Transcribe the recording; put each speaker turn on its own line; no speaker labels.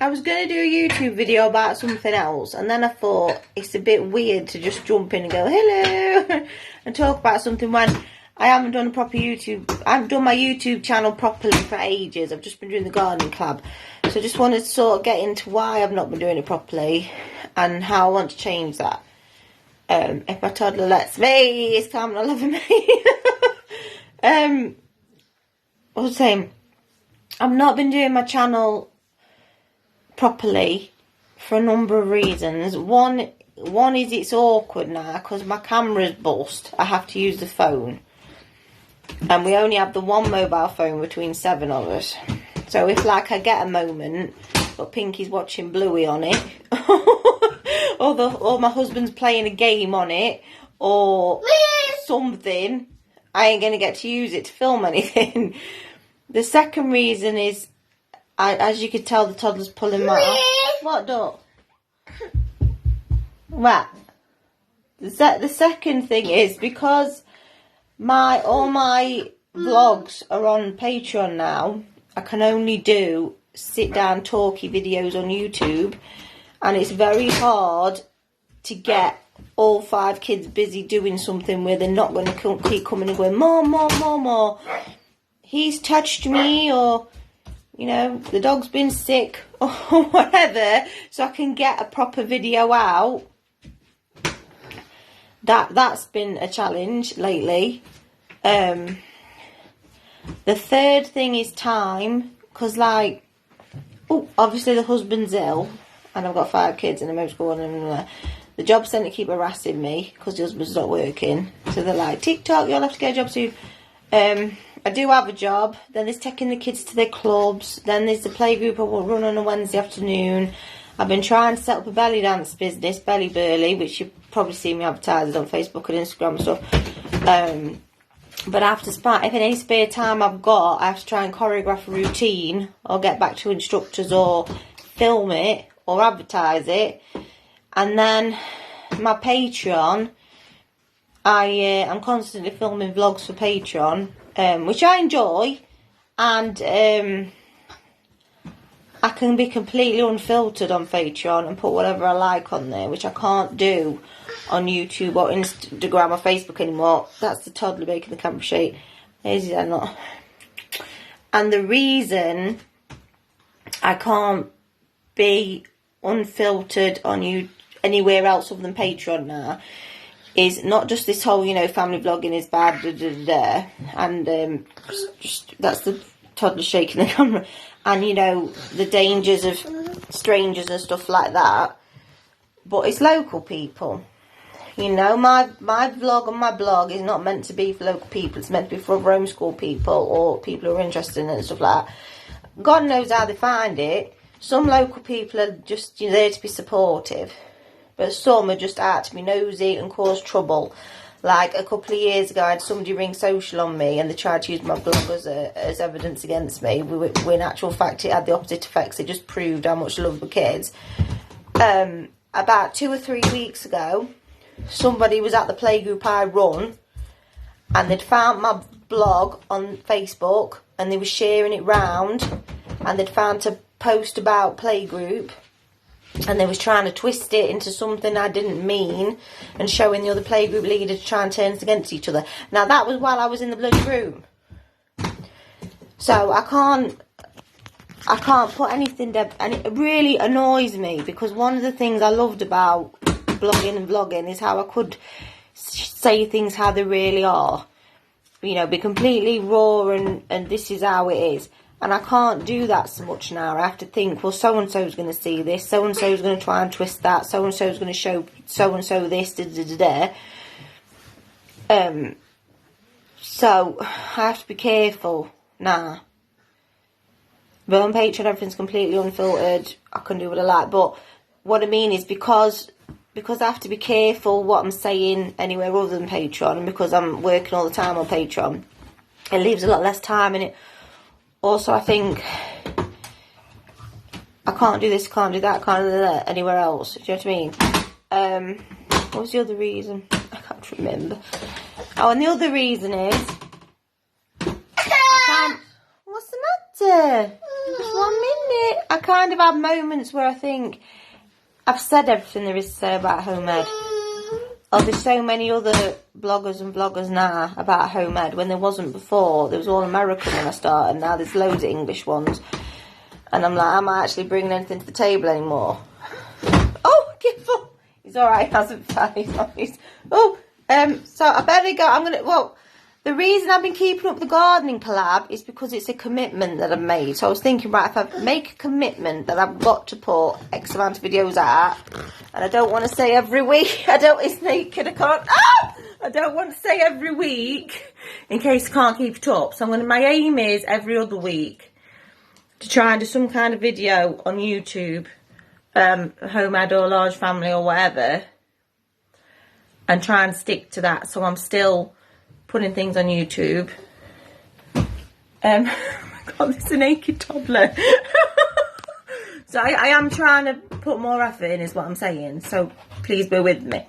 I was going to do a YouTube video about something else, and then I thought it's a bit weird to just jump in and go, hello, and talk about something when I haven't done a proper YouTube. I haven't done my YouTube channel properly for ages. I've just been doing the gardening club. So I just wanted to sort of get into why I've not been doing it properly and how I want to change that. If my toddler lets me, it's calm and loving me. What was I saying? I've not been doing my channel properly for a number of reasons. One is it's awkward now because my camera's bust. I have to use the phone. And we only have the one mobile phone between 7 of us. So if like I get a moment, but Pinky's watching Bluey on it, or my husband's playing a game on it, or something, I ain't going to get to use it to film anything. The second reason is, as you could tell, the toddler's pulling my... What, dog? What? The second thing is because all my vlogs are on Patreon now. I can only do sit-down talky videos on YouTube, and it's very hard to get all 5 kids busy doing something where they're not going to keep coming and going, more, more, more, more. He's touched me, or, you know, the dog's been sick, or whatever, so I can get a proper video out. That's been a challenge lately. The third thing is time, because, like, obviously the husband's ill, and I've got 5 kids and I'm homeschooling, and the job centre keep harassing me because the husband's not working. So they're like, TikTok, you'll have to get a job soon. I do have a job. Then there's taking the kids to their clubs. Then there's the playgroup I will run on a Wednesday afternoon. I've been trying to set up a belly dance business, Belly Burley, which you've probably seen me advertised on Facebook and Instagram and stuff. But I have to if in any spare time I've got, I have to try and choreograph a routine, or get back to instructors, or film it, or advertise it. And then my Patreon, I'm constantly filming vlogs for Patreon, which I enjoy, and I can be completely unfiltered on Patreon and put whatever I like on there, which I can't do on YouTube or Instagram or Facebook anymore. That's the toddler making the camera shake. Is that not? And the reason I can't be unfiltered on you anywhere else other than Patreon now is not just this whole, you know, family vlogging is bad, and just that's the toddler shaking the camera, and, you know, the dangers of strangers and stuff like that, but it's local people. You know, my vlog on my blog is not meant to be for local people. It's meant to be for other homeschool people or people who are interested in it and stuff like that. God knows how they find it. Some local people are just, you know, there to be supportive, but some are just out to be nosy and cause trouble. Like a couple of years ago, I had somebody ring social on me, and they tried to use my blog as evidence against me. When in actual fact, it had the opposite effects. It just proved how much I love the kids. About 2 or 3 weeks ago, somebody was at the playgroup I run, and they'd found my blog on Facebook, and they were sharing it round, and they'd found a post about playgroup, and they was trying to twist it into something I didn't mean, and showing the other playgroup leader to try and turn us against each other. Now that was while I was in the bloody room, so I can't put anything there, and it really annoys me, because one of the things I loved about blogging and vlogging is how I could say things how they really are, you know, be completely raw, and this is how it is. And I can't do that so much now. I have to think, well, so-and-so's going to see this, so-and-so's going to try and twist that, so-and-so's going to show so-and-so this, so I have to be careful now. But on Patreon, everything's completely unfiltered. I can do what I like. But what I mean is, because I have to be careful what I'm saying anywhere other than Patreon, and because I'm working all the time on Patreon, it leaves a lot less time in it. Also, I think I can't do this, can't do that, can't do that anywhere else. Do you know what I mean? What was the other reason? I can't remember. Oh, and the other reason is I can't. What's the matter? Just 1 minute. I kind of have moments where I think I've said everything there is to say about home ed. Oh, there's so many other bloggers and vloggers now about home ed when there wasn't before. There was all American when I started. Now there's loads of English ones. And I'm like, am I actually bringing anything to the table anymore? Oh, careful. He's alright, hasn't he? Oh, so I better go. Well, the reason I've been keeping up the gardening collab is because it's a commitment that I've made. So I was thinking, right, if I make a commitment that I've got to put X amount of videos out, and I don't want to say every week, it's naked, I can't, I don't want to say every week, in case I can't keep it up. So my aim is every other week to try and do some kind of video on YouTube, home ed or large family or whatever, and try and stick to that. So I'm still putting things on YouTube. Oh my god, there's a naked toddler. So I am trying to put more effort in, is what I'm saying. So please bear with me.